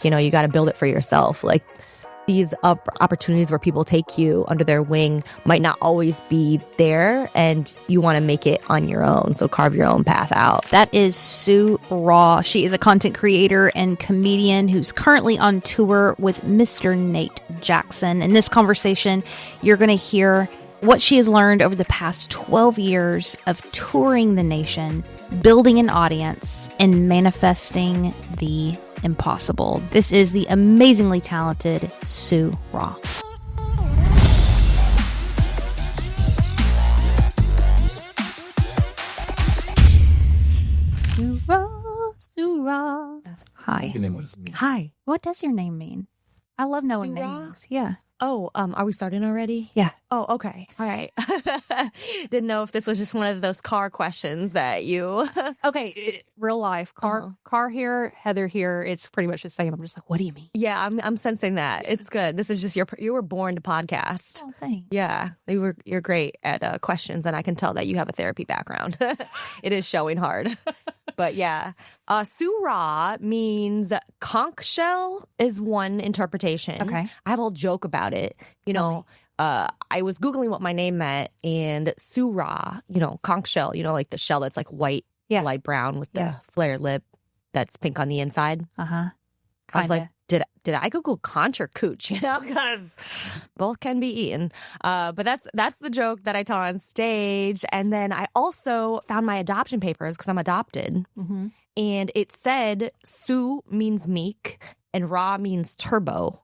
You got to build it for yourself. Like these opportunities where people take you under their wing might not always be there, and you want to make it on your own. So carve your own path out. That is Soo Ra. She is a content creator and comedian who's currently on tour with Mr. Nate Jackson. In this conversation, you're going to hear what she has learned over the past 12 years of touring the nation, building an audience, and manifesting the impossible. This is the amazingly talented Soo Ra. Soo Ra, Soo Ra. Hi. Hi. What does your name mean? I love knowing names. Yeah. Oh, are we starting already? Yeah. Oh, okay. All right. Didn't know if this was just one of those car questions that you... Okay, real life. Car here, Heather here. It's pretty much the same. I'm just like, what do you mean? Yeah, I'm sensing that. It's good. This is just you were born to podcast. Oh, thanks. Yeah, you're great at questions, and I can tell that you have a therapy background. It is showing hard. But yeah, Soo Ra means conch shell is one interpretation. Okay. I have a whole joke about it. I was Googling what my name meant, and Soo Ra, conch shell, like the shell that's like white, light brown with the flare lip that's pink on the inside. Uh-huh. I was like, did I Google conch or cooch? Because both can be eaten. But that's the joke that I tell on stage. And then I also found my adoption papers because I'm adopted. Mm-hmm. And it said Soo means meek and Ra means turbo,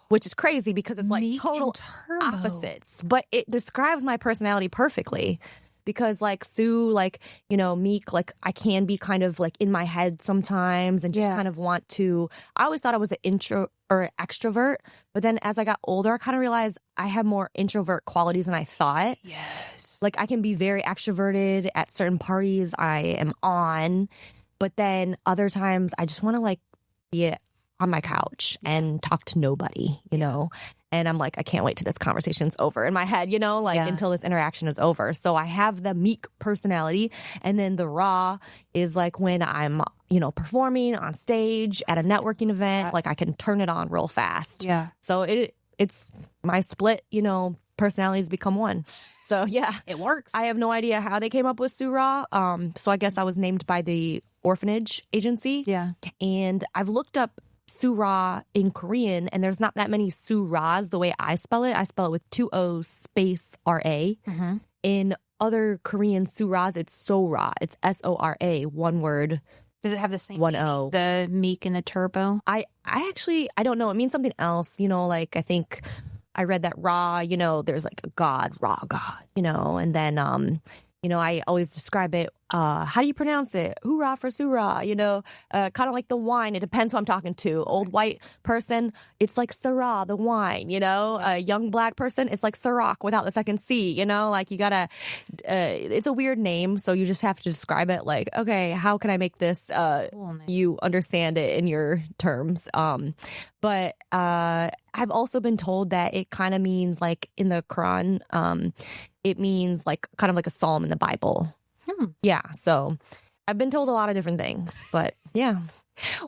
which is crazy because it's like meek total opposites. But it describes my personality perfectly. Because like Sue, like, meek, like I can be kind of like in my head sometimes and just kind of want to, I always thought I was an intro or extrovert. But then as I got older, I kind of realized I have more introvert qualities than I thought. Yes. Like I can be very extroverted at certain parties I am on. But then other times I just want to like be on my couch and talk to nobody, And I'm like, I can't wait till this conversation's over in my head, until this interaction is over. So I have the meek personality. And then the Ra is like when I'm, performing on stage at a networking event, like I can turn it on real fast. Yeah. So it's my split, personalities become one. So yeah. It works. I have no idea how they came up with Soo Ra. So I guess I was named by the orphanage agency. Yeah. And I've looked up Soo Ra in Korean, and there's not that many Soo Ras the way I spell it. I spell it with 2 O's space R-A. Mm-hmm. In other Korean Soo Ras, it's So Ra. It's S-O-R-A, one word. Does it have the same 1 O? The meek and the turbo? I don't know. It means something else. Like I think I read that Ra, there's like a God, Ra God, and then I always describe it, how do you pronounce it? Hoorah for Soo Ra, kind of like the wine. It depends who I'm talking to. Old white person, it's like Syrah, the wine, A young black person, it's like Ciroc without the second C, like you gotta, it's a weird name. So you just have to describe it like, okay, how can I make this, you understand it in your terms? But I've also been told that it kind of means like in the Quran, it means like kind of like a psalm in the Bible. Yeah. So I've been told a lot of different things, but yeah.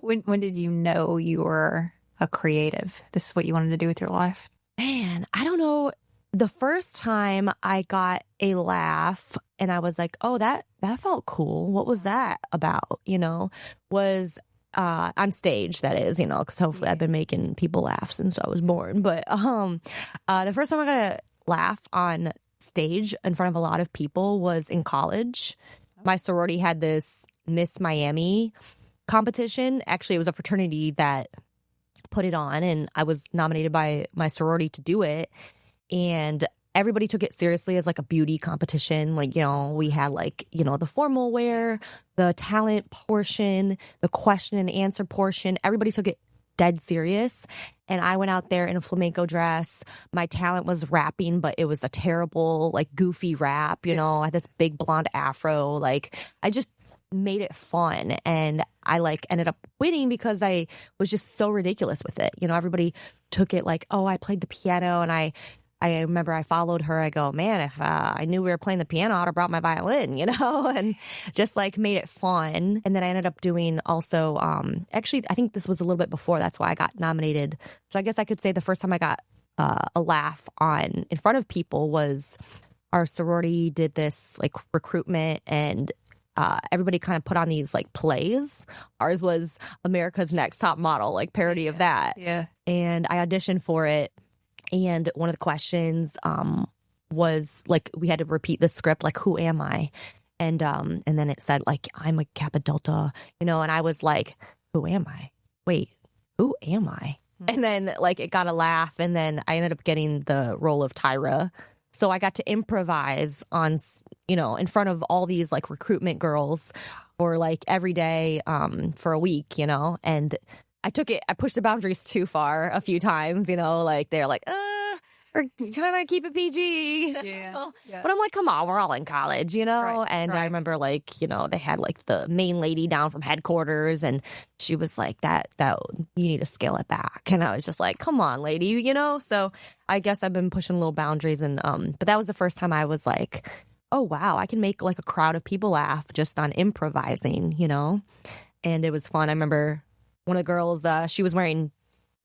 When did you know you were a creative? This is what you wanted to do with your life? Man, I don't know. The first time I got a laugh and I was like, oh, that felt cool. What was that about? Was on stage, that is, because hopefully I've been making people laugh since I was born. But the first time I got a laugh on stage in front of a lot of people was in college. My sorority had this Miss Miami competition. Actually, it was a fraternity that put it on, and I was nominated by my sorority to do it. And everybody took it seriously as like a beauty competition. Like, we had like, the formal wear, the talent portion, the question and answer portion. Everybody took it dead serious. And I went out there in a flamenco dress. My talent was rapping, but it was a terrible, like, goofy rap. I had this big blonde afro. Like, I just made it fun. And I, like, ended up winning because I was just so ridiculous with it. Everybody took it like, oh, I played the piano and I I remember I followed her. I go, man, if I knew we were playing the piano, I would have brought my violin, you know, and just like made it fun. And then I ended up doing also, actually, I think this was a little bit before. That's why I got nominated. So I guess I could say the first time I got a laugh on in front of people was our sorority did this like recruitment, and everybody kind of put on these like plays. Ours was America's Next Top Model, like parody of that. Yeah. And I auditioned for it. And one of the questions was like, we had to repeat the script, like, who am I? And then it said like, I'm a Kappa Delta, you know, and I was like, who am I? Wait, who am I? And then like it got a laugh, and then I ended up getting the role of Tyra. So I got to improvise on, you know, in front of all these like recruitment girls for like every day for a week, you know, and I pushed the boundaries too far a few times, you know, like they're like, we're trying to keep it PG. Yeah. But I'm like, come on, we're all in college, you know? And I remember like, you know, they had like the main lady down from headquarters, and she was like, that you need to scale it back. And I was just like, come on, lady, you know? So I guess I've been pushing little boundaries, and but that was the first time I was like, oh wow, I can make like a crowd of people laugh just on improvising, you know? And it was fun. I remember one of the girls, she was wearing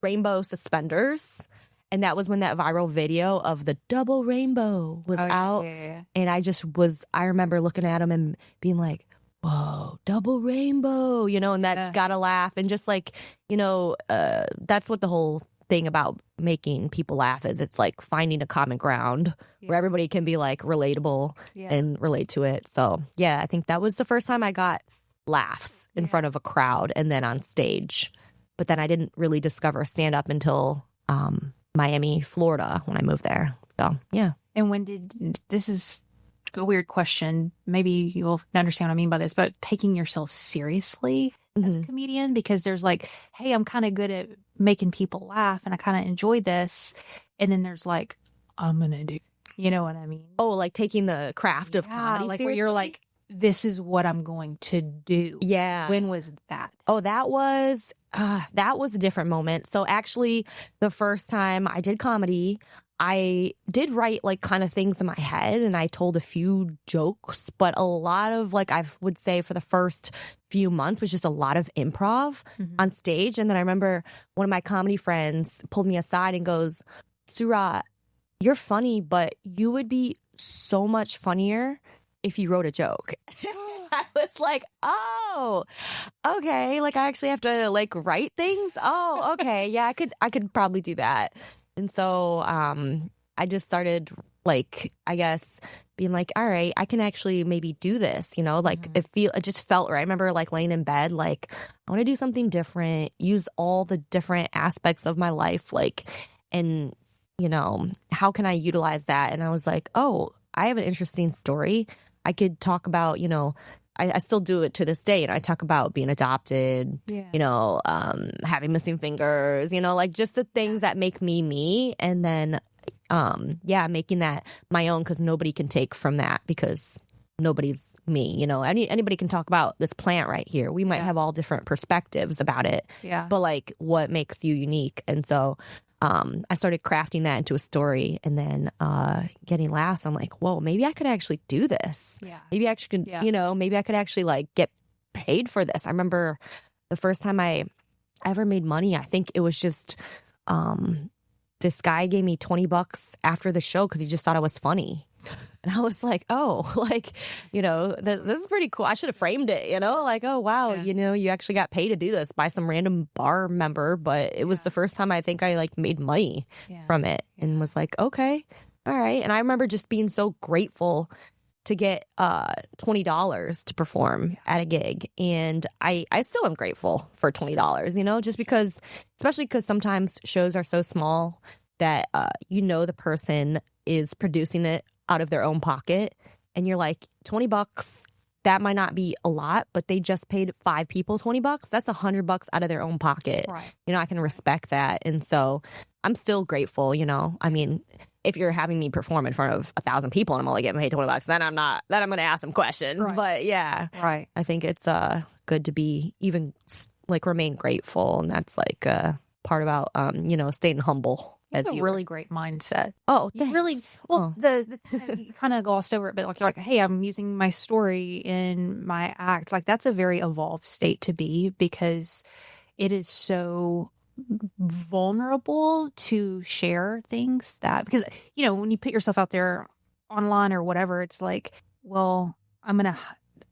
rainbow suspenders. And that was when that viral video of the double rainbow was out. Yeah. And I remember looking at him and being like, whoa, double rainbow, you know, and that got a laugh. And just like, you know, that's what the whole thing about making people laugh is. It's like finding a common ground where everybody can be like relatable and relate to it. So yeah, I think that was the first time I got laughs in front of a crowd and then on stage. But then I didn't really discover stand-up until Miami, Florida, when I moved there. So, yeah. And this is a weird question. Maybe you'll understand what I mean by this, but taking yourself seriously as a comedian, because there's like, hey, I'm kind of good at making people laugh and I kind of enjoy this. And then there's like, I'm going to do, you know what I mean? Oh, like taking the craft of comedy like seriously? where you're like, this is what I'm going to do. Yeah. When was that? Oh, that was a different moment. So actually, the first time I did comedy, I did write like kind of things in my head, and I told a few jokes, but a lot of like, I would say for the first few months was just a lot of improv on stage. And then I remember one of my comedy friends pulled me aside and goes, Soo Ra, you're funny, but you would be so much funnier if you wrote a joke. I was like, oh, okay. Like I actually have to like write things. Oh, okay. Yeah, I could probably do that. And so I just started like, I guess being like, all right, I can actually maybe do this, you know, like it just felt right. I remember like laying in bed, like I want to do something different, use all the different aspects of my life, like, and you know, how can I utilize that? And I was like, oh, I have an interesting story. I could talk about, you know, I still do it to this day. You know, I talk about being adopted, you know, having missing fingers, you know, like just the things that make me. And then, making that my own, because nobody can take from that because nobody's me. You know, anybody can talk about this plant right here. We might have all different perspectives about it. Yeah. But like what makes you unique? And so I started crafting that into a story, and then getting laughs. I'm like, whoa, maybe I could actually do this. Yeah. Maybe I actually could, you know, maybe I could actually like get paid for this. I remember the first time I ever made money, I think it was just this guy gave me $20 after the show because he just thought I was funny. And I was like, oh, like, you know, this is pretty cool. I should have framed it, you know, like, oh, wow, you know, you actually got paid to do this by some random bar member. But it was the first time I think I like made money from it and was like, okay, all right. And I remember just being so grateful to get $20 to perform at a gig. And I still am grateful for $20, you know, just because, especially because sometimes shows are so small that, you know, the person is producing it out of their own pocket, and you're like, $20, that might not be a lot, but they just paid 5 people $20. That's $100 out of their own pocket. Right. You know, I can respect that. And so I'm still grateful, you know. I mean, if you're having me perform in front of 1,000 people and I'm only getting paid $20, then I'm going to ask some questions. Right. But yeah, right. I think it's good to be even like remain grateful. And that's like part about, you know, staying humble. as a you really great mindset. Oh, You thanks. really well. The you kind of glossed over it, but like you're like, hey, I'm using my story in my act. Like that's a very evolved state to be because it is so vulnerable to share things that because when you put yourself out there online or whatever, it's like, well, I'm gonna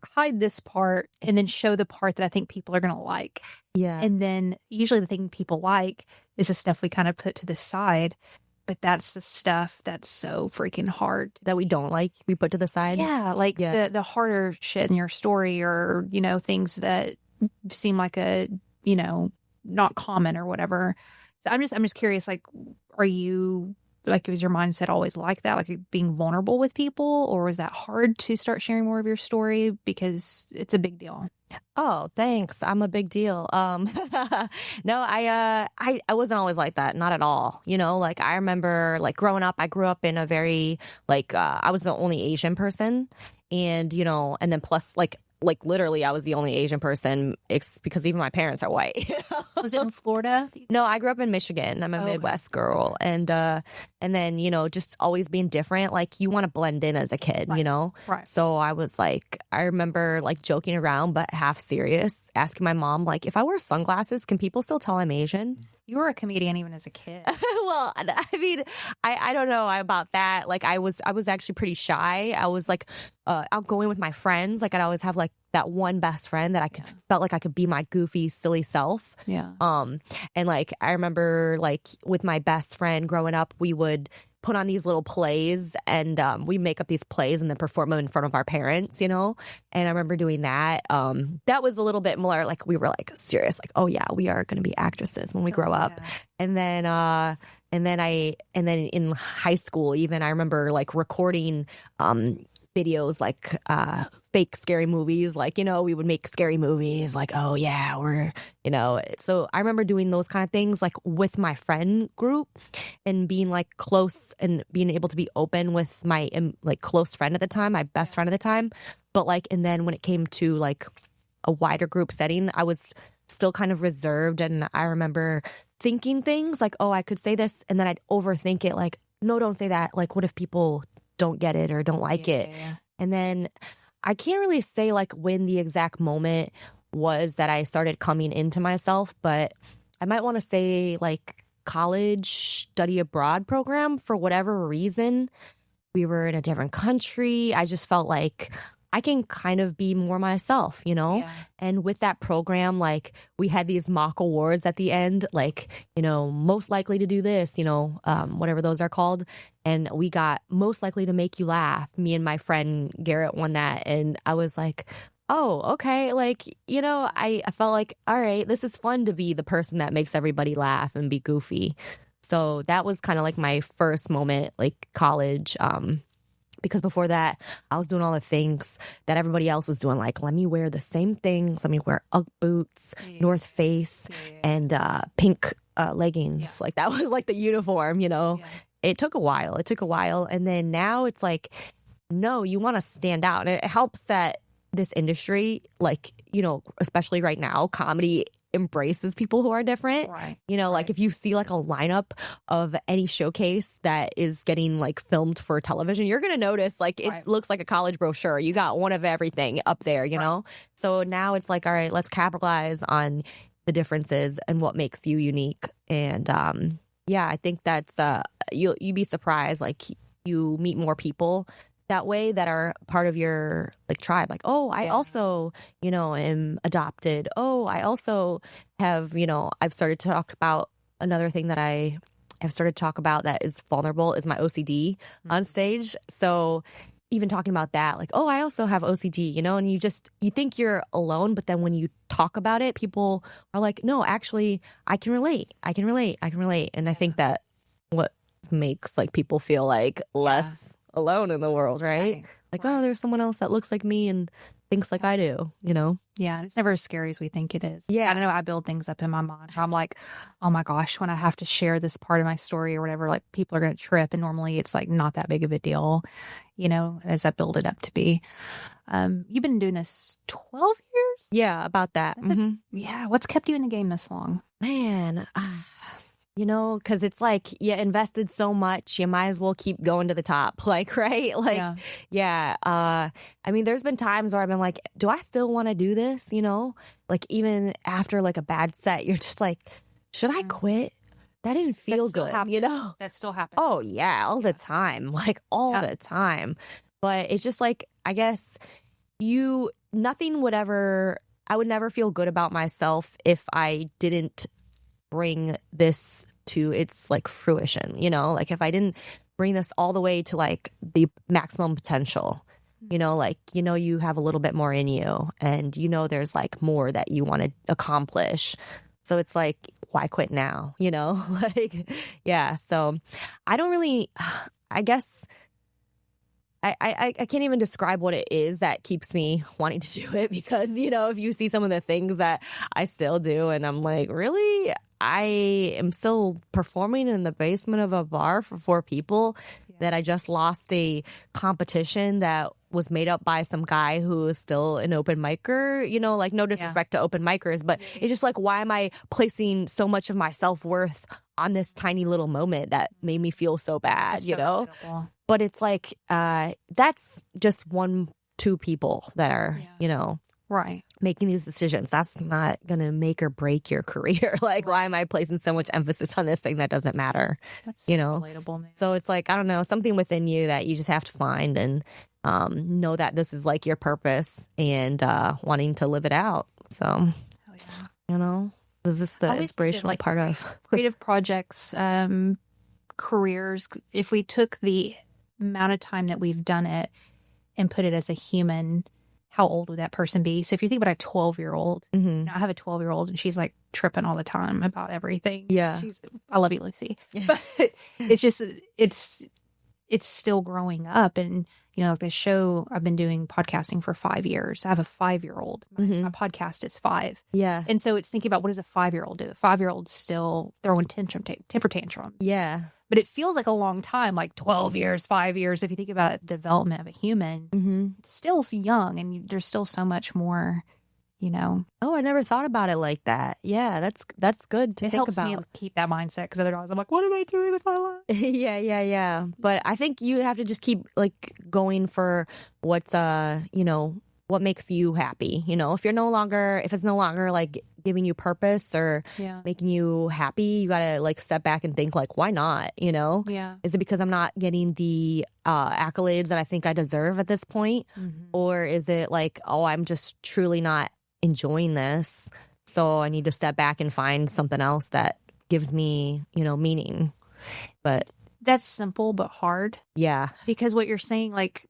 hide this part and then show the part that I think people are gonna like. Yeah. And then usually the thing people like is the stuff we kind of put to the side. But that's the stuff that's so freaking hard that we don't like, we put to the side. Yeah, like the harder shit in your story or, things that seem like not common or whatever. So I'm just curious, like, are you like, was your mindset always like that? Like being vulnerable with people, or was that hard to start sharing more of your story because it's a big deal? Oh, thanks. I'm a big deal. No, I wasn't always like that. Not at all. Like I remember like growing up, I grew up in a very I was the only Asian person and, and then plus like literally I was the only Asian person because even my parents are white. Was it in Florida? No, I grew up in Michigan. I'm a Midwest girl. And then, just always being different. Like you want to blend in as a kid, Right. So I was like, I remember like joking around, but half serious, asking my mom, like, if I wear sunglasses, can people still tell I'm Asian? You were a comedian even as a kid. Well, I mean, I don't know about that. Like I was actually pretty shy. I was like outgoing with my friends. Like I'd always have like that one best friend that I felt like I could be my goofy, silly self. Yeah. And like I remember like with my best friend growing up, we would put on these little plays and we make up these plays and then perform them in front of our parents, And I remember doing that. That was a little bit more like we were like serious, like, oh yeah, we are going to be actresses when we grow up. And then in high school, even I remember like recording videos like fake scary movies, like we would make scary movies like, oh yeah, we're so I remember doing those kind of things like with my friend group and being like close and being able to be open with my like close friend at the time, my best friend at the time. But like, and then when it came to like a wider group setting, I was still kind of reserved. And I remember thinking things like, oh, I could say this, and then I'd overthink it, like, no, don't say that, like what if people don't get it or don't like it. And then I can't really say like when the exact moment was that I started coming into myself, but I might want to say like college study abroad program. For whatever reason, we were in a different country. I just felt like I can kind of be more myself, And with that program, like we had these mock awards at the end, like, most likely to do this, whatever those are called. And we got most likely to make you laugh. Me and my friend Garrett won that. And I was like, oh, okay. Like, I felt like, all right, this is fun to be the person that makes everybody laugh and be goofy. So that was kind of like my first moment, like college, because before that, I was doing all the things that everybody else was doing. Like, let me wear the same things. Let me wear Ugg boots, North Face, and pink leggings. Like, that was like the uniform, It took a while. And then now it's like, no, you want to stand out. And it helps that this industry, like, especially right now, comedy embraces people who are different. Right. Like if you see like a lineup of any showcase that is getting like filmed for television, you're going to notice like it looks like a college brochure. You got one of everything up there, know? So now it's like, all right, let's capitalize on the differences and what makes you unique. And I think that's you'd be surprised. Like you meet more people that way that are part of your like tribe. Like, oh, I also, am adopted. Oh, I also have, I've started to talk about another thing that I have started to talk about that is vulnerable is my OCD on stage. So even talking about that, like, oh, I also have OCD, and you think you're alone, but then when you talk about it, people are like, no, actually, I can relate. And I think that what makes like people feel like less alone in the world, right? Like, oh, there's someone else that looks like me and thinks like I do, Yeah, and it's never as scary as we think it is. Yeah. I don't know, I build things up in my mind. I'm like, oh my gosh, when I have to share this part of my story or whatever, like people are going to trip. And normally it's like not that big of a deal, as I build it up to be. You've been doing this 12 years? Yeah, about that. Yeah. What's kept you in the game this long? Man, You know, because it's like you invested so much, you might as well keep going to the top. Like, right? Like, yeah. I mean, there's been times where I've been like, do I still want to do this? You know, like even after like a bad set, you're just like, should I quit? That didn't feel good. You know, that still happens. Oh yeah, all the time, like all the time. But it's just like, I guess nothing would ever. I would never feel good about myself if I didn't bring this to its like fruition, you know, like if I didn't bring this all the way to like the maximum potential, you know, like, you know, you have a little bit more in you and, you know, there's like more that you want to accomplish. So it's like, why quit now? You know, like, yeah. So I don't really, I guess I can't even describe what it is that keeps me wanting to do it because, you know, if you see some of the things that I still do and I'm like, really? I am still performing in the basement of a bar for 4 people that I just lost a competition that was made up by some guy who is still an open micer, you know, like no disrespect to open micers, but it's just like, why am I placing so much of my self-worth on this tiny little moment that made me feel so bad, That's you so know? incredible. But it's like, that's just 1-2 people that are, you know, right, making these decisions. That's not going to make or break your career. Like, why am I placing so much emphasis on this thing that doesn't matter? That's so you know, relatable, man. So it's like, I don't know, something within you that you just have to find and know that this is like your purpose and wanting to live it out. So, you know, is this the inspirational like part of creative projects, careers? If we took the amount of time that we've done it and put it as a human, how old would that person be? So if you think about a 12-year-old, you know, I have a 12-year-old and she's like tripping all the time about everything. Yeah. I love you, Lucy. But it's just, it's still growing up. And, you know, like this show, I've been doing podcasting for 5 years. I have a 5-year-old. My podcast is 5. Yeah. And so it's thinking about, what does a 5-year-old do? A 5-year-old's still throwing temper tantrums. Yeah. But it feels like a long time, like 12 years, 5 years. But if you think about the development of a human, it's still young and there's still so much more, you know. Oh, I never thought about it like that. Yeah, that's good to think about. It helps me keep that mindset because otherwise I'm like, what am I doing with my life? Yeah. But I think you have to just keep like going for what's, you know, what makes you happy. You know, if it's no longer like giving you purpose or making you happy, you gotta like step back and think like, why not? You know, is it because I'm not getting the accolades that I think I deserve at this point, or is it like, oh, I'm just truly not enjoying this, so I need to step back and find something else that gives me, you know, meaning? But that's simple but hard. Yeah, because what you're saying, like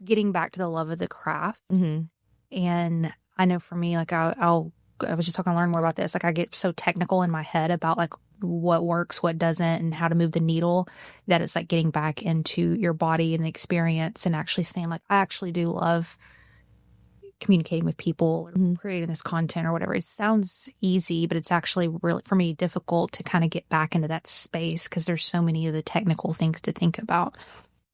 getting back to the love of the craft, and I know for me, like I was just talking to learn more about this. Like I get so technical in my head about like what works, what doesn't, and how to move the needle, that it's like getting back into your body and the experience and actually saying like, I actually do love communicating with people, creating this content or whatever. It sounds easy, but it's actually really, for me, difficult to kind of get back into that space because there's so many of the technical things to think about.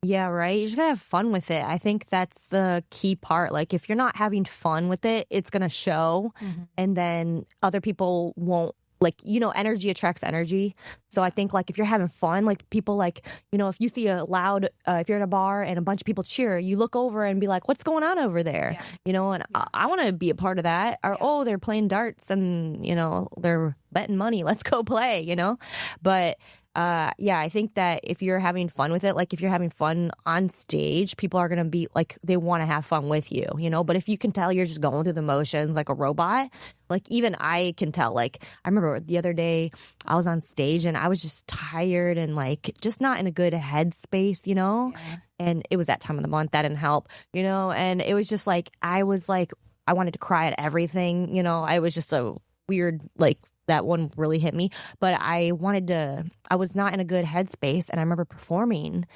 Yeah, right. You just gotta have fun with it. I think that's the key part. Like if you're not having fun with it, it's gonna show, and then other people won't. Like, you know, energy attracts energy. So I think like if you're having fun, like people like, you know, if you see a loud, if you're in a bar and a bunch of people cheer, you look over and be like, what's going on over there? You know, and I want to be a part of that. Or, oh, they're playing darts and, you know, they're betting money. Let's go play, you know? But yeah, I think that if you're having fun with it, like if you're having fun on stage, people are going to be like, they want to have fun with you, you know? But if you can tell you're just going through the motions like a robot, like even I can tell. Like I remember the other day I was on stage and I was just tired and like just not in a good headspace, you know? And it was that time of the month that didn't help, you know? And it was just like, I was like, I wanted to cry at everything, you know? I was just so weird, like, that one really hit me. But I was not in a good headspace. And I remember performing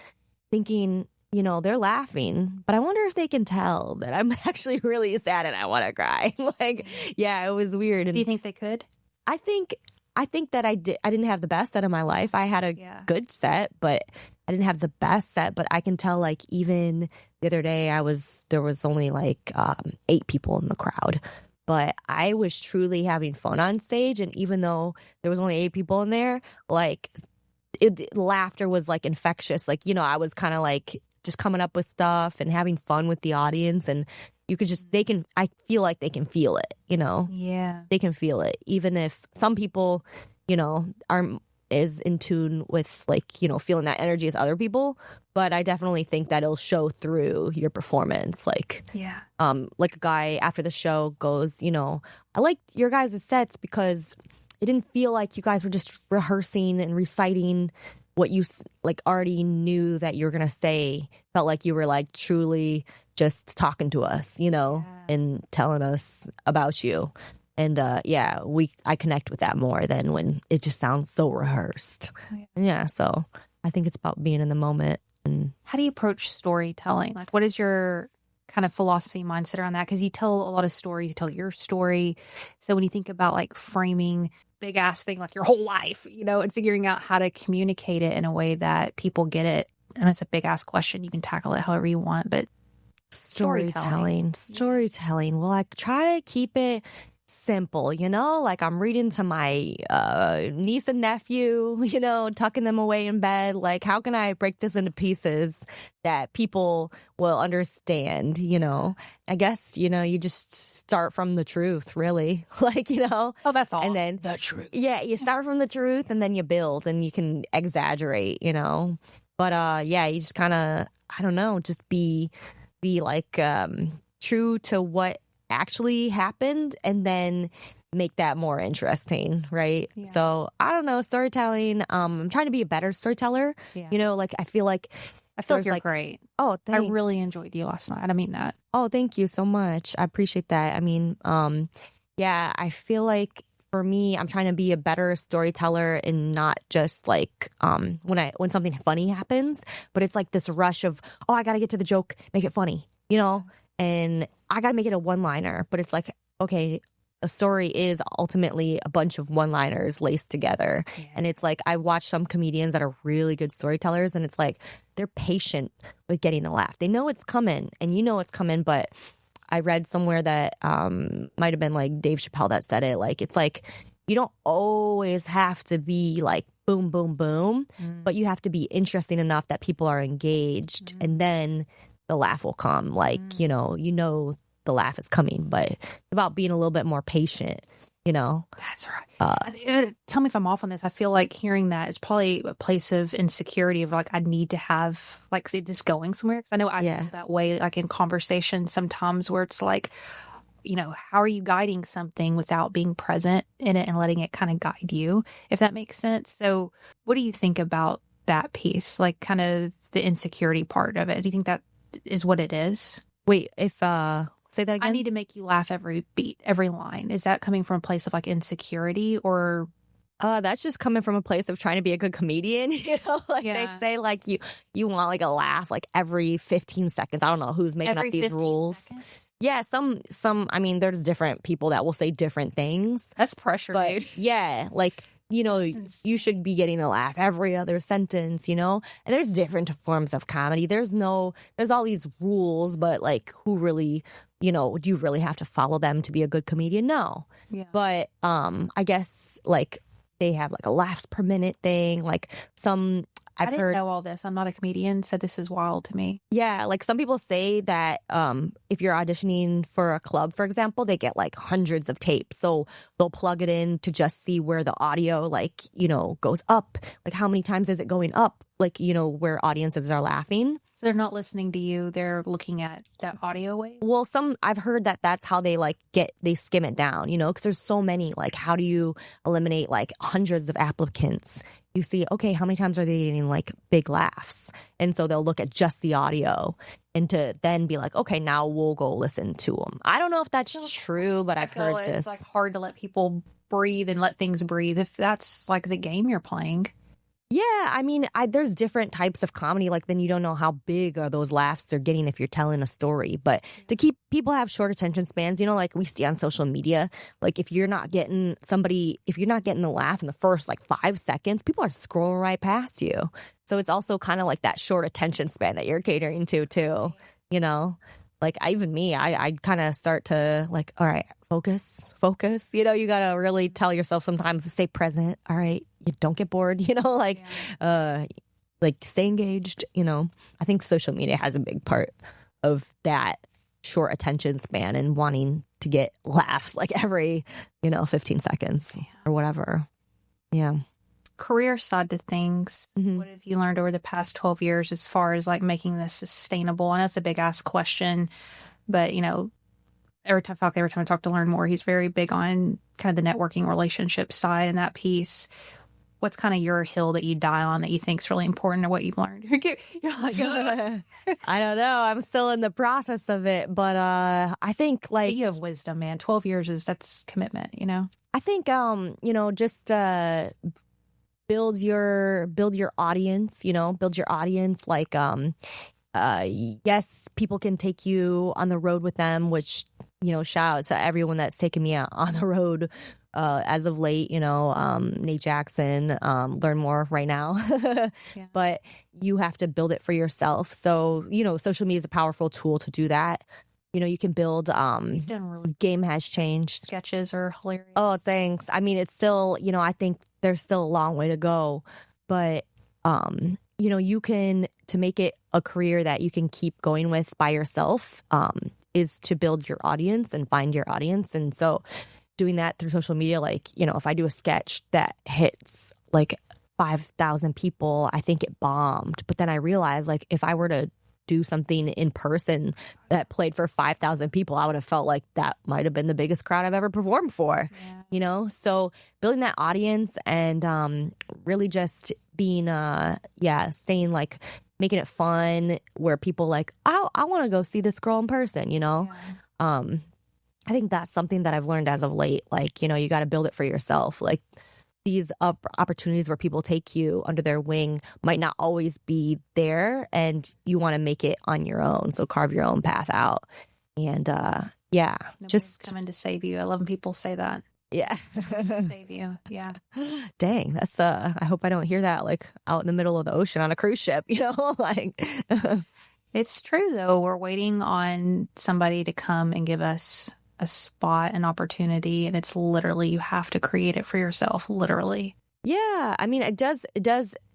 thinking, you know, they're laughing, but I wonder if they can tell that I'm actually really sad and I want to cry. Like, yeah, it was weird. And do you think they could? I think that I didn't have the best set of my life. I had a good set, but I didn't have the best set. But I can tell, like, even the other day there was only like 8 people in the crowd. but I was truly having fun on stage. And even though there was only 8 people in there, like laughter was like infectious. Like, I was kind of like just coming up with stuff and having fun with the audience. And you could just, I feel like they can feel it, Yeah. They can feel it. Even if some people, aren't as in tune with like, feeling that energy as other people. But I definitely think that it'll show through your performance. Like, like a guy after the show goes, I liked your guys' sets because it didn't feel like you guys were just rehearsing and reciting what you like already knew that you were going to say. Felt like you were like truly just talking to us, and telling us about you. And I connect with that more than when it just sounds so rehearsed. So I think it's about being in the moment. And how do you approach storytelling? Like, what is your kind of philosophy mindset around that? Because you tell a lot of stories, you tell your story. So when you think about like framing big ass thing like your whole life, and figuring out how to communicate it in a way that people get it, and it's a big ass question, you can tackle it however you want, but storytelling. Well, I try to keep it simple, like I'm reading to my niece and nephew, tucking them away in bed. Like, how can I break this into pieces that people will understand? I guess, you just start from the truth, really. Like, oh, that's all. And then the truth. Yeah, you start from the truth and then you build and you can exaggerate, But you just kind of, I don't know, just be like true to what actually happened and then make that more interesting, right? Yeah. So I don't know, storytelling. I'm trying to be a better storyteller. Yeah. Like I feel like you're great. Oh, thanks. I really enjoyed you last night. I mean that. Oh, thank you so much. I appreciate that. I mean, I feel like for me, I'm trying to be a better storyteller and not just like when something funny happens, but it's like this rush of, oh, I got to get to the joke, make it funny, and I got to make it a one-liner. But it's like, okay, a story is ultimately a bunch of one-liners laced together. Yeah. And it's like, I watch some comedians that are really good storytellers, and it's like, they're patient with getting the laugh. They know it's coming, and it's coming, but I read somewhere that might have been like Dave Chappelle that said it. Like, it's like, you don't always have to be like boom, boom, boom, but you have to be interesting enough that people are engaged, and then the laugh will come. Like, the laugh is coming, but it's about being a little bit more patient, That's right. Tell me if I'm off on this. I feel like hearing that is probably a place of insecurity of like, I need to have like this going somewhere. Because I know I feel that way, like in conversations sometimes where it's like, how are you guiding something without being present in it and letting it kind of guide you, if that makes sense. So what do you think about that piece? Like kind of the insecurity part of it. Do you think that is what it is? Wait, if say that again. I need to make you laugh every beat, every line. Is that coming from a place of like insecurity, or that's just coming from a place of trying to be a good comedian? They say like you want like a laugh like every 15 seconds. I don't know who's making up these rules. Seconds? Yeah, some I mean, there's different people that will say different things. That's pressure, but dude. Yeah, like you should be getting a laugh every other sentence, and there's different forms of comedy. There's all these rules, but like who really, do you really have to follow them to be a good comedian? No. Yeah. But I guess like they have like a laughs per minute thing. Like I didn't know all this. I'm not a comedian, so this is wild to me. Yeah, like some people say that if you're auditioning for a club, for example, they get like hundreds of tapes. So they'll plug it in to just see where the audio goes up. Like how many times is it going up? Like, where audiences are laughing. So they're not listening to you. They're looking at that audio wave. Well, I've heard that's how they they skim it down, because there's so many. Like, how do you eliminate like hundreds of applicants? You see, okay, how many times are they getting like big laughs? And so they'll look at just the audio and to then be like, okay, now we'll go listen to them. I don't know if that's true, but I've heard this. It's like hard to let people breathe and let things breathe if that's like the game you're playing. Yeah, I mean, there's different types of comedy. Like, then you don't know how big are those laughs they're getting if you're telling a story. But to keep people have short attention spans, like we see on social media, like if you're not getting the laugh in the first like 5 seconds, people are scrolling right past you. So it's also kind of like that short attention span that you're catering to too, like I kind of start to like, all right, focus. You know, you got to really tell yourself sometimes to stay present. All right. You don't get bored, you know, like stay engaged, you know. I think social media has a big part of that short attention span and wanting to get laughs like every, 15 seconds or whatever. Yeah. Career side to things. Mm-hmm. What have you learned over the past 12 years as far as like making this sustainable? I know it's a big ass question, but every time I talk to Learn More, he's very big on kind of the networking relationship side and that piece. What's kind of your hill that you die on that you think is really important or what you've learned? You're like, I don't know. I'm still in the process of it, but I think like you have wisdom, man. 12 years that's commitment, I think just build your audience, build your audience. Like yes, people can take you on the road with them, which shout out to everyone that's taken me out on the road as of late, Nate Jackson, Learn More right now. Yeah. But you have to build it for yourself. So, social media is a powerful tool to do that. You can build game has changed. Sketches are hilarious. Oh, thanks. I mean, it's still, I think there's still a long way to go. But you can, to make it a career that you can keep going with by yourself, is to build your audience and find your audience. And so doing that through social media, like, if I do a sketch that hits like 5,000 people, I think it bombed. But then I realized, like, if I were to do something in person that played for 5,000 people, I would have felt like that might have been the biggest crowd I've ever performed for, So building that audience and really just being, staying like, making it fun where people like, I want to go see this girl in person, I think that's something that I've learned as of late. Like, you got to build it for yourself. Like these opportunities where people take you under their wing might not always be there, and you want to make it on your own. So carve your own path out. And Nobody's just coming to save you. I love when people say that. Yeah. Save you. Yeah. Dang, that's I hope I don't hear that like out in the middle of the ocean on a cruise ship, like It's true though. We're waiting on somebody to come and give us a spot, an opportunity, and it's literally you have to create it for yourself, literally. Yeah, I mean, it does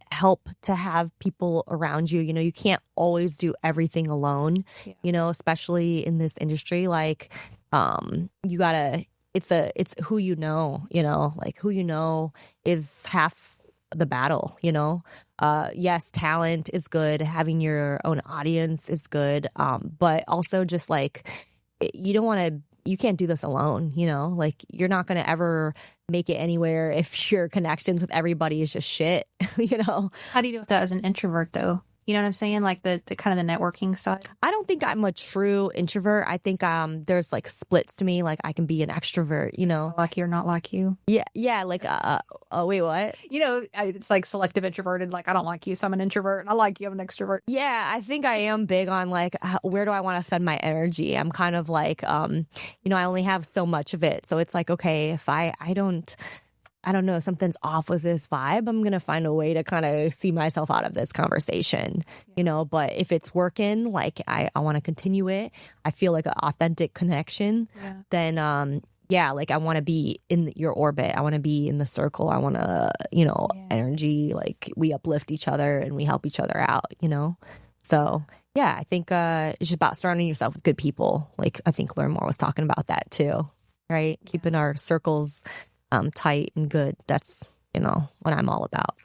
help to have people around you. You can't always do everything alone. Especially in this industry, like you gotta. It's who like who is half the battle. Yes, talent is good, having your own audience is good, but also just like you can't do this alone, like you're not going to ever make it anywhere if your connections with everybody is just shit, How do you deal with that as an introvert though? You know what I'm saying? Like the kind of the networking side. I don't think I'm a true introvert. I think there's like splits to me. Like I can be an extrovert, Like you or not like you. Yeah. Like oh wait, what? It's like selective introverted. Like I don't like you, so I'm an introvert, and I like you, I'm an extrovert. Yeah, I think I am big on like where do I want to spend my energy. I'm kind of like I only have so much of it, so it's like okay, if I don't know, something's off with this vibe, I'm going to find a way to kind of see myself out of this conversation, but if it's working, like I want to continue it, I feel like an authentic connection, then like I want to be in your orbit. I want to be in the circle. I want to, energy, like we uplift each other and we help each other out, So yeah, I think it's just about surrounding yourself with good people. Like I think Learn More was talking about that too, right? Yeah. Keeping our circles tight and good. That's what I'm all about.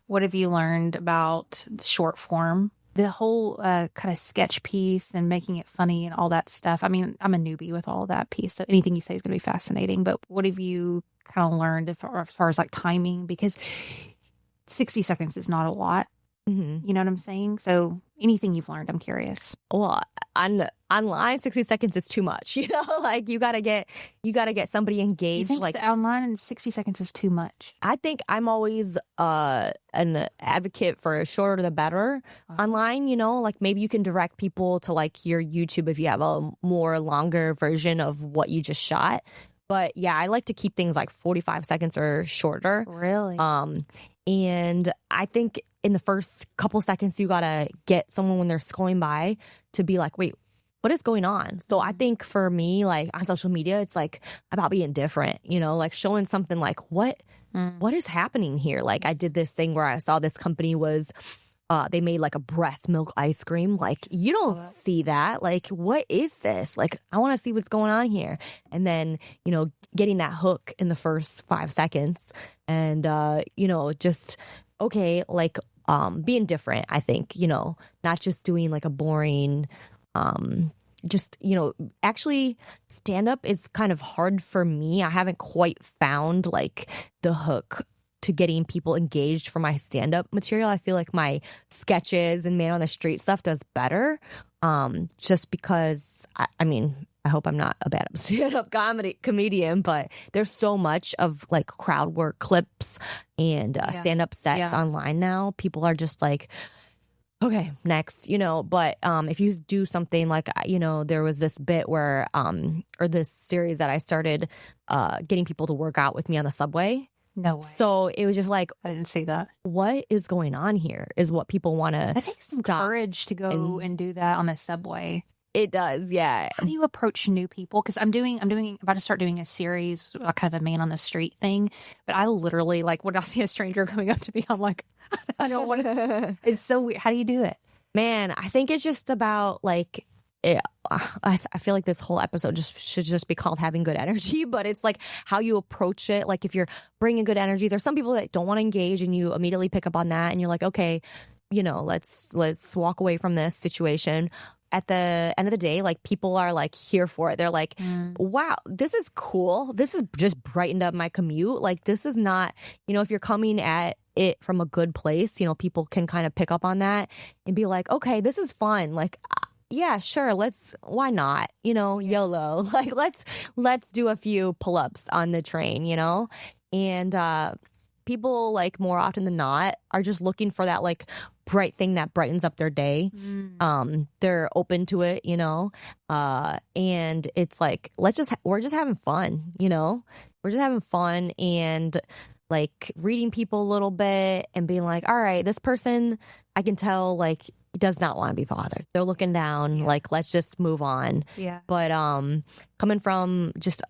What have you learned about short form, the whole kind of sketch piece and making it funny and all that stuff? I mean, I'm a newbie with all of that piece, so anything you say is going to be fascinating, but what have you kind of learned as far as like timing? Because 60 seconds is not a lot. Mm-hmm. You know what I'm saying? So anything you've learned, I'm curious. Well, online 60 seconds is too much, like you gotta get somebody engaged. You think like online and 60 seconds is too much? I think I'm always an advocate for shorter the better online, like maybe you can direct people to like your YouTube if you have a more longer version of what you just shot. But yeah, I like to keep things like 45 seconds or shorter. Really? And I think in the first couple seconds, you gotta get someone when they're scrolling by to be like, wait, what is going on? So I think for me, like on social media, it's like about being different, you know, like showing something like what is happening here? Like I did this thing where I saw this company was they made like a breast milk ice cream. Like you don't see that. Like what is this? Like I want to see what's going on here. And then, you know, getting that hook in the first 5 seconds and, you know, just, okay, like being different, I think, you know, not just doing like a boring, just, you know, actually stand up is kind of hard for me. I haven't quite found like the hook to getting people engaged for my stand-up material. I feel like my sketches and man on the street stuff does better. Just because I mean, I hope I'm not a bad stand-up comedian, but there's so much of like crowd work clips and stand-up sets online now. People are just like, okay, next, you know, but if you do something like, you know, there was this bit where, or this series that I started getting people to work out with me on the subway. No way. So it was just like, I didn't see that. What is going on here is what people want to. That takes some courage to go and do that on the subway. It does, yeah. How do you approach new people? Because I'm about to start doing a series, kind of a man on the street thing. But I literally, like, when I see a stranger coming up to me, I'm like, I don't want to. It's so weird. How do you do it? Man, I think it's just about like, I feel like this whole episode should just be called having good energy, but it's like how you approach it. Like if you're bringing good energy, there's some people that don't want to engage and you immediately pick up on that and you're like, okay, you know, let's walk away from this situation. At the end of the day, like people are like here for it. They're like, wow, this is cool. This has just brightened up my commute. Like this is not, you know, if you're coming at it from a good place, you know, people can kind of pick up on that and be like, okay, this is fun. Like, yeah, sure. Why not? You know, YOLO. Like, let's do a pull pull-ups on the train, you know? And people, like, more often than not, are just looking for that, like, bright thing that brightens up their day. They're open to it, you know? And it's like, we're just having fun, you know? We're just having fun and, like, reading people a little bit and being like, all right, this person, I can tell, like, does not want to be bothered. They're looking down, like, let's just move on. Yeah. But coming from just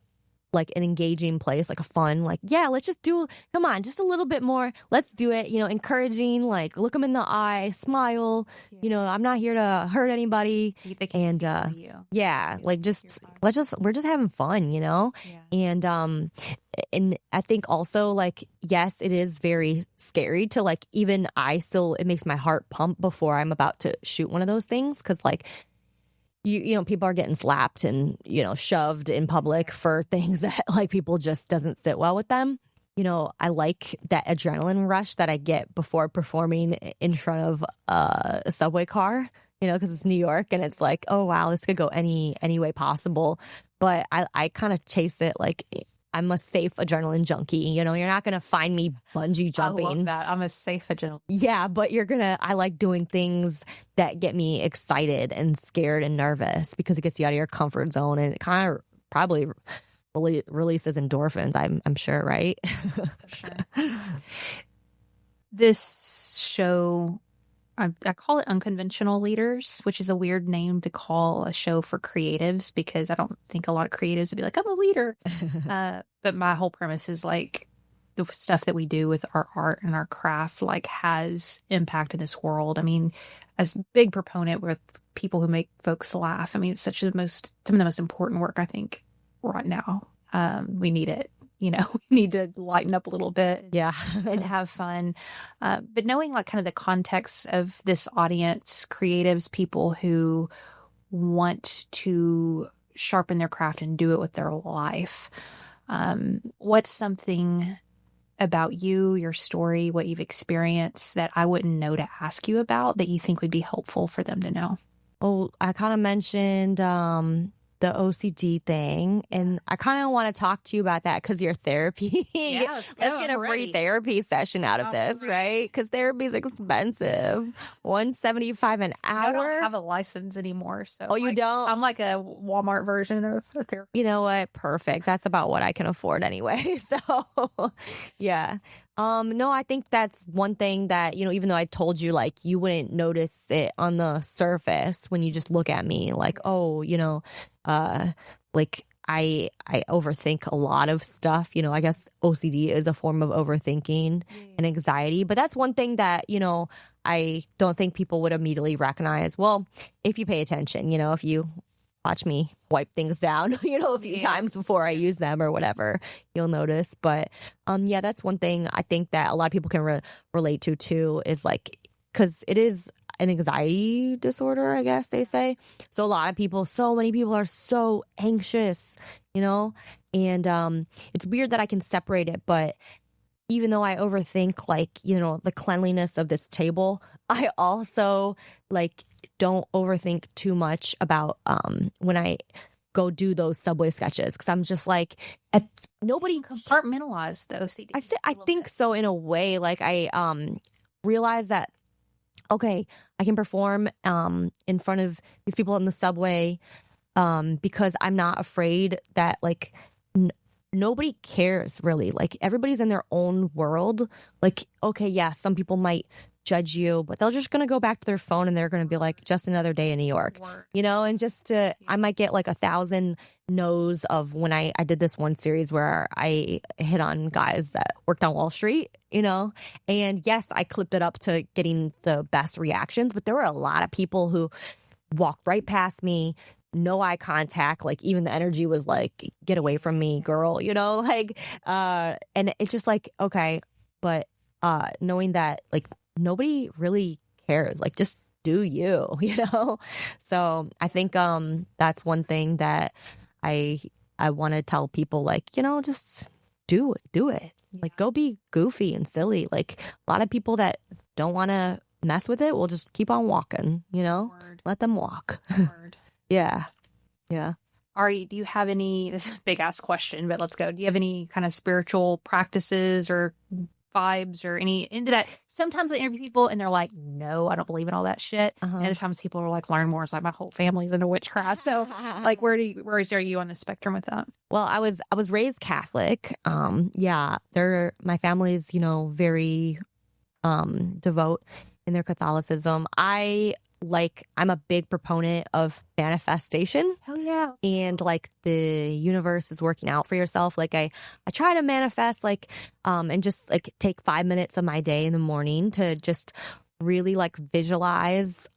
like an engaging place, like a fun, like, yeah, let's just come on, just a little bit more. Let's do it. You know, encouraging, like, look them in the eye, smile. Yeah. You know, I'm not here to hurt anybody. And yeah, like we're just having fun, you know? Yeah. And I think also, like, yes, it is very scary to, like, even it makes my heart pump before I'm about to shoot one of those things. Cause like, you know, people are getting slapped and, you know, shoved in public for things that like people just doesn't sit well with them. You know, I like that adrenaline rush that I get before performing in front of a subway car, you know, because it's New York and it's like, oh, wow, this could go any way possible. But I kind of chase it like I'm a safe adrenaline junkie. You know, you're not going to find me bungee jumping. I love that. I'm a safe adrenaline. Yeah, but I like doing things that get me excited and scared and nervous because it gets you out of your comfort zone and it kind of probably releases endorphins, I'm sure, right? For sure. This show, I call it Unconventional Leaders, which is a weird name to call a show for creatives because I don't think a lot of creatives would be like, I'm a leader. But my whole premise is like the stuff that we do with our art and our craft like has impact in this world. I mean, as a big proponent with people who make folks laugh, I mean, it's some of the most important work, I think, right now. We need it. You know, we need to lighten up a little bit, and have fun. But knowing like kind of the context of this audience, creatives, people who want to sharpen their craft and do it with their life. What's something about you, your story, what you've experienced that I wouldn't know to ask you about that you think would be helpful for them to know? Oh, I kind of mentioned the OCD thing, and I kind of want to talk to you about that because your therapy. Yeah, let's get a free therapy session out of this, right? Because therapy is expensive, $175 an hour. I don't have a license anymore, so you don't? I'm like a Walmart version of a therapy. You know what? Perfect. That's about what I can afford anyway. So, yeah. No, I think that's one thing that, even though I told you, like, you wouldn't notice it on the surface when you just look at me, like, oh, like I overthink a lot of stuff. I guess OCD is a form of overthinking and anxiety, but that's one thing that, I don't think people would immediately recognize. Well, if you pay attention, if you watch me wipe things down, a few times before I use them or whatever, you'll notice. But yeah, that's one thing I think that a lot of people can relate to too, is like, because it is an anxiety disorder, I guess they say. So so many people are so anxious, and it's weird that I can separate it. But even though I overthink, like, the cleanliness of this table, I also like don't overthink too much about when I go do those subway sketches, because I'm just like, nobody compartmentalize the OCD. I think so, in a way. Like, I realize that, okay, I can perform in front of these people in the subway because I'm not afraid that, like, nobody cares really. Like, everybody's in their own world. Like, okay, yeah, some people might judge you, but they're just gonna go back to their phone and they're gonna be like, just another day in New York. And just I might get like 1,000 no's of when I did this one series where I hit on guys that worked on Wall Street, and yes, I clipped it up to getting the best reactions, but there were a lot of people who walked right past me, no eye contact, like, even the energy was like, get away from me, girl, like, and it's just like, okay, but knowing that, like, nobody really cares, like, just do you, so I think that's one thing that I want to tell people, like, just do it, like, go be goofy and silly. Like, a lot of people that don't want to mess with it will just keep on walking, let them walk. Yeah. Ari, do you have any, this is a big ass question, but let's go. Do you have any kind of spiritual practices or vibes or any into that? Sometimes I interview people and they're like, no, I don't believe in all that shit. And other times people are like, learn more. It's like, my whole family's into witchcraft. So like, where are you on the spectrum with that? Well, I was raised Catholic. Yeah, my family's, very devout in their Catholicism. I'm a big proponent of manifestation. Hell yeah. And like, the universe is working out for yourself. Like, I try to manifest, like, and just like take 5 minutes of my day in the morning to just really like visualize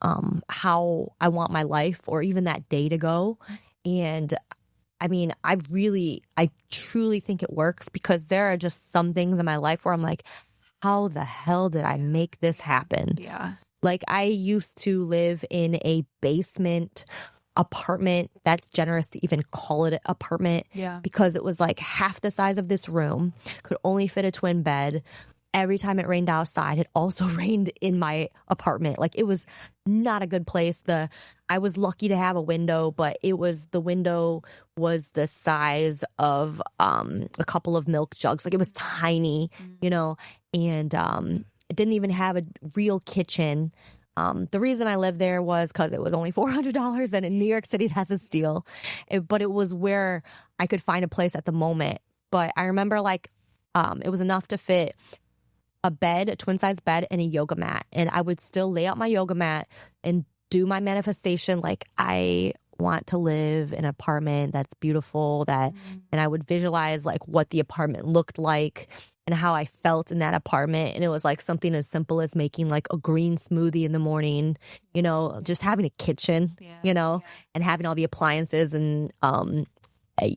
how I want my life or even that day to go. And I mean, I truly think it works, because there are just some things in my life where I'm like, how the hell did I make this happen? Yeah. Like, I used to live in a basement apartment. That's generous to even call it an apartment. Yeah. Because it was like half the size of this room, could only fit a twin bed. Every time it rained outside, it also rained in my apartment. Like, it was not a good place. I was lucky to have a window, but the window was the size of a couple of milk jugs. Like, it was tiny, and it didn't even have a real kitchen. The reason I lived there was because it was only $400, and in New York City, that's a steal. But it was where I could find a place at the moment. But I remember, like, it was enough to fit a twin-size bed, and a yoga mat. And I would still lay out my yoga mat and do my manifestation. Like, I want to live in an apartment that's beautiful, and I would visualize like what the apartment looked like and how I felt in that apartment. And it was like something as simple as making like a green smoothie in the morning, just having a kitchen, and having all the appliances, and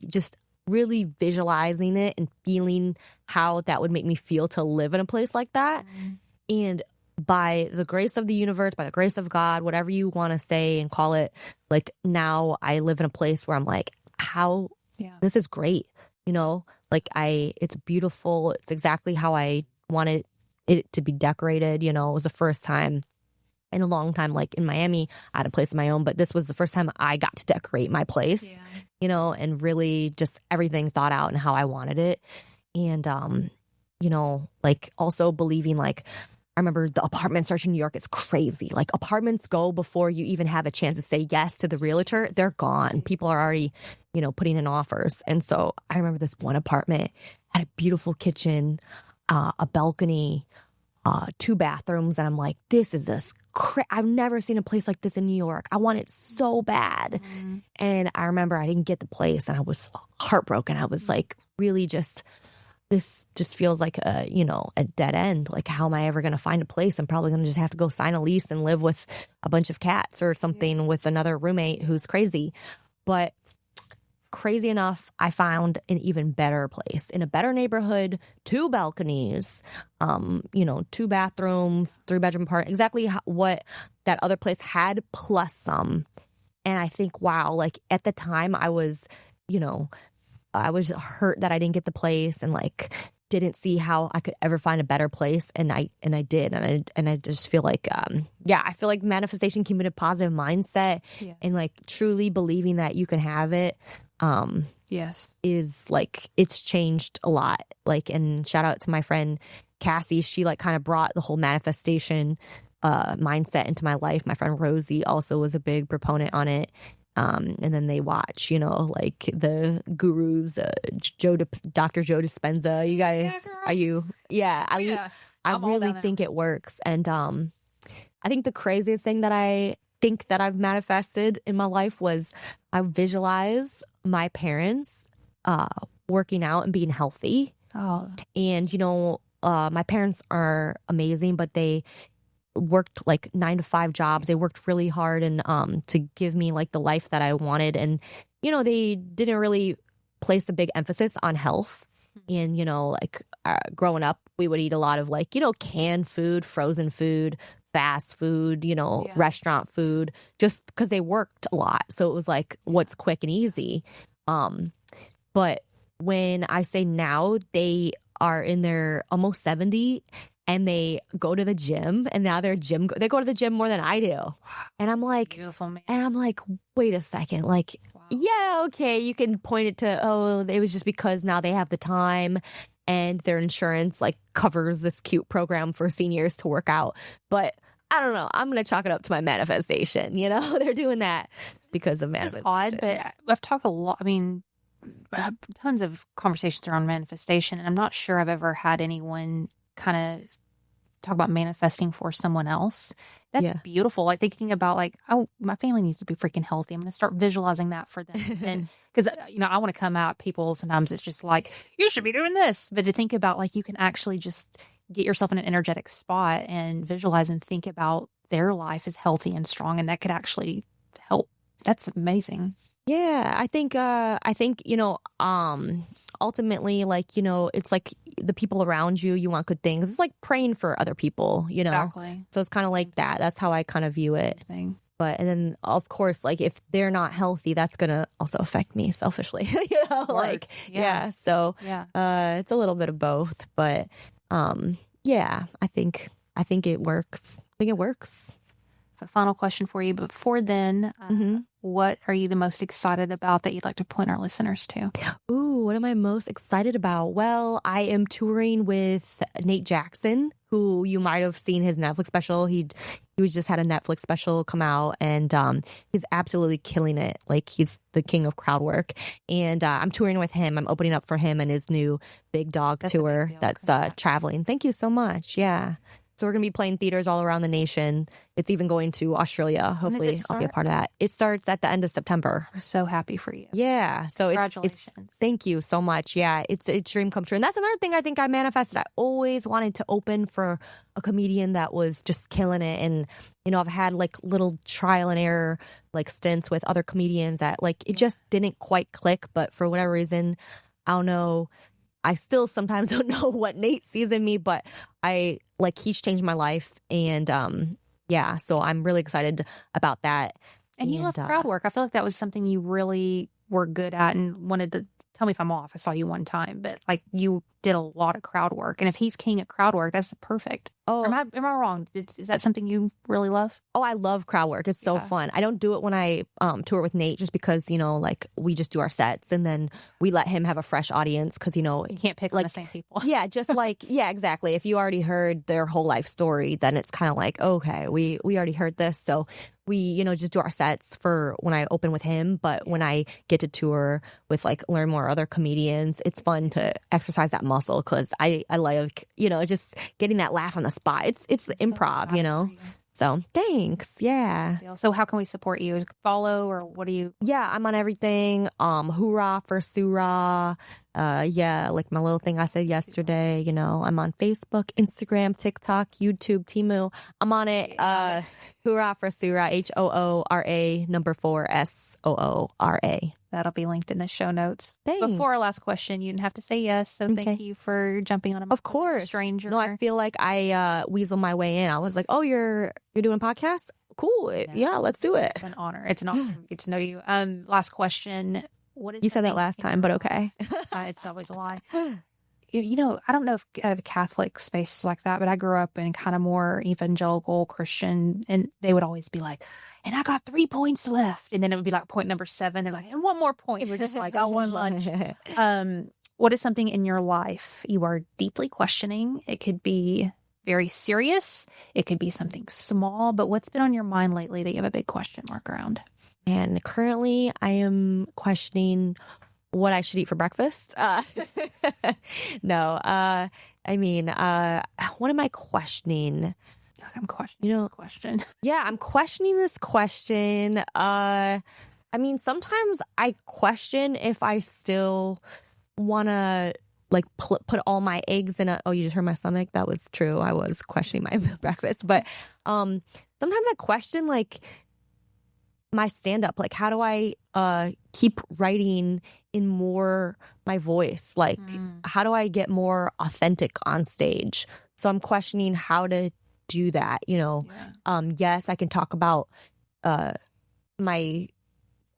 just really visualizing it and feeling how that would make me feel to live in a place like that. And by the grace of the universe, by the grace of God, whatever you want to say and call it, like, now I live in a place where I'm like, this is great, like, it's beautiful. It's exactly how I wanted it to be decorated. It was the first time in a long time, like, in Miami, I had a place of my own, but this was the first time I got to decorate my place, and really just everything thought out and how I wanted it. And, like, also believing, like, I remember the apartment search in New York is crazy. Like, apartments go before you even have a chance to say yes to the realtor. They're gone. People are already, putting in offers. And so I remember this one apartment had a beautiful kitchen. a balcony, 2 bathrooms. And I'm like, this is this. I've never seen a place like this in New York. I want it so bad. And I remember I didn't get the place and I was heartbroken. I was like, really this just feels like a dead end. Like, how am I ever going to find a place? I'm probably going to just have to go sign a lease and live with a bunch of cats or something with another roommate who's crazy. But crazy enough, I found an even better place in a better neighborhood, 2 balconies, 2 bathrooms, 3-bedroom apartment, exactly what that other place had plus some. And I think, wow, like at the time I was hurt that I didn't get the place and like didn't see how I could ever find a better place. And I did. And I just feel like, I feel like manifestation came with a positive mindset and like truly believing that you can have it. Is like, it's changed a lot. Like, and shout out to my friend Cassie. She like kind of brought the whole manifestation mindset into my life. My friend Rosie also was a big proponent on it. And then they watch, like the gurus, Dr. Joe Dispenza. You guys, are you? Yeah, I really think it works. And I think the craziest thing that I think that I've manifested in my life was I visualize my parents working out and being healthy. Oh, and my parents are amazing, but they worked like 9-to-5 jobs. They worked really hard and to give me like the life that I wanted. And they didn't really place a big emphasis on health. And growing up, we would eat a lot of like canned food, frozen food, fast food, restaurant food, just because they worked a lot. So it was like what's quick and easy. But when I say now, they are in their almost 70 and they go to the gym, and now they go to the gym more than I do. And I'm like, beautiful, man. And I'm like, wait a second, like, yeah, okay, you can point it to, it was just because now they have the time and their insurance like covers this cute program for seniors to work out. But I don't know. I'm going to chalk it up to my manifestation. They're doing that because of manifestation. It's odd, but I've talked a lot. I mean, tons of conversations around manifestation, and I'm not sure I've ever had anyone kind of talk about manifesting for someone else. That's beautiful. Like thinking about like, oh, my family needs to be freaking healthy. I'm going to start visualizing that for them. And because, I want to come out people. Sometimes it's just like, you should be doing this. But to think about like, you can actually just get yourself in an energetic spot and visualize and think about their life is healthy and strong. And that could actually help. That's amazing. Yeah, I think ultimately, like, it's like the people around you, you want good things. It's like praying for other people, Exactly. So it's kind of like that. That's how I kind of view it. But, and then of course, like if they're not healthy, that's going to also affect me selfishly, like, So it's a little bit of both, but I think it works. I think it works. A final question for you. Before then, what are you the most excited about that you'd like to point our listeners to? Ooh, what am I most excited about? Well, I am touring with Nate Jackson, who you might have seen his Netflix special. He was just had a Netflix special come out, and he's absolutely killing it. Like, he's the king of crowd work. And I'm touring with him. I'm opening up for him and his new Big Dog tour that's traveling. Thank you so much. Yeah. So we're going to be playing theaters all around the nation. It's even going to Australia. Hopefully I'll be a part of that. It starts at the end of September. I'm so happy for you. Yeah. So it's thank you so much. Yeah. It's a dream come true. And that's another thing I think I manifested. I always wanted to open for a comedian that was just killing it. And, I've had like little trial and error like stints with other comedians that like it just didn't quite click. But for whatever reason, I don't know. I still sometimes don't know what Nate sees in me, but he's changed my life. And so I'm really excited about that. And you love crowd work. I feel like that was something you really were good at and wanted to, tell me if I'm off. I saw you one time, but like you did a lot of crowd work. And if he's king at crowd work, that's perfect. Oh, Or am I wrong? Is that something you really love? oh, I love crowd work. It's so fun. I don't do it when I tour with Nate just because, like we just do our sets and then we let him have a fresh audience because, You can't pick like on the same people. yeah, just like, yeah, exactly. If you already heard their whole life story, then it's kind of like, okay, we already heard this. So we, just do our sets for when I open with him. But when I get to tour with like learn more other comedians, it's fun to exercise that muscle because I like, just getting that laugh on the spot. It's improv, So thanks. Yeah. So how can we support you? Follow or what do you? Yeah, I'm on everything. Hoorah for Soo Ra. Yeah, like my little thing I said yesterday, I'm on Facebook, Instagram, TikTok, YouTube, Temu. I'm on it. Hoorah for Soo Ra, HOORA 4 SOORA. That'll be linked in the show notes. Thanks. Before our last question, you didn't have to say yes. So thank you for jumping on a Of course. stranger. No, I feel like I weasel my way in. I was like, oh, you're doing a podcast? Cool. Yeah, let's do it. It's an honor. It's an honor to get to know you. Last question. What is You said that last time, but okay. It's always a lie. I don't know if the Catholic space is like that, but I grew up in kind of more evangelical Christian, and they would always be like, and I got 3 points left. And then it would be like point number 7. They're like, and one more point. We're just like, oh, one lunch. What is something in your life you are deeply questioning? It could be very serious. It could be something small, but what's been on your mind lately that you have a big question mark around? And currently I am questioning what I should eat for breakfast. No, what am I questioning? I'm questioning this question. Yeah, I'm questioning this question. Sometimes I question if I still want to like put all my eggs in oh, you just heard my stomach? That was true. I was questioning my breakfast. But sometimes I question like my stand-up. Like, how do I keep writing in more my voice? Like, how do I get more authentic on stage? So I'm questioning how to do that, Yes, I can talk about my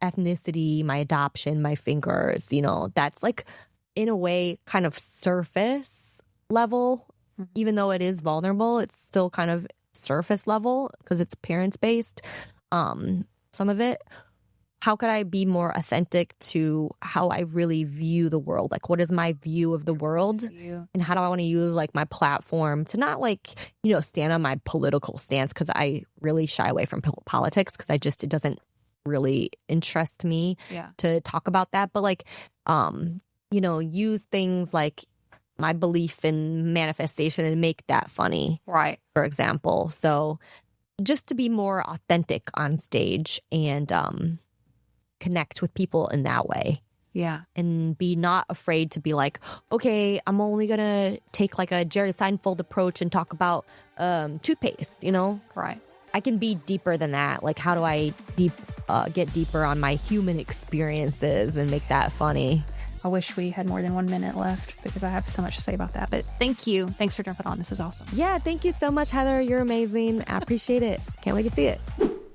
ethnicity, my adoption, my fingers, that's like in a way kind of surface level. Even though it is vulnerable, it's still kind of surface level because it's appearance based. Some of it. How could I be more authentic to how I really view the world? Like, what is my view of the world? And how do I want to use like my platform to not like, stand on my political stance? Because I really shy away from politics because it doesn't really interest me to talk about that. But like, use things like my belief in manifestation and make that funny. Right. For example. So just to be more authentic on stage and connect with people in that way. Yeah. And be not afraid to be like, okay, I'm only going to take like a Jerry Seinfeld approach and talk about toothpaste, Right. I can be deeper than that. Like, how do I get deeper on my human experiences and make that funny? I wish we had more than 1 minute left because I have so much to say about that. But thank you. Thanks for jumping on. This was awesome. Yeah, thank you so much, Heather. You're amazing. I appreciate it. Can't wait to see it.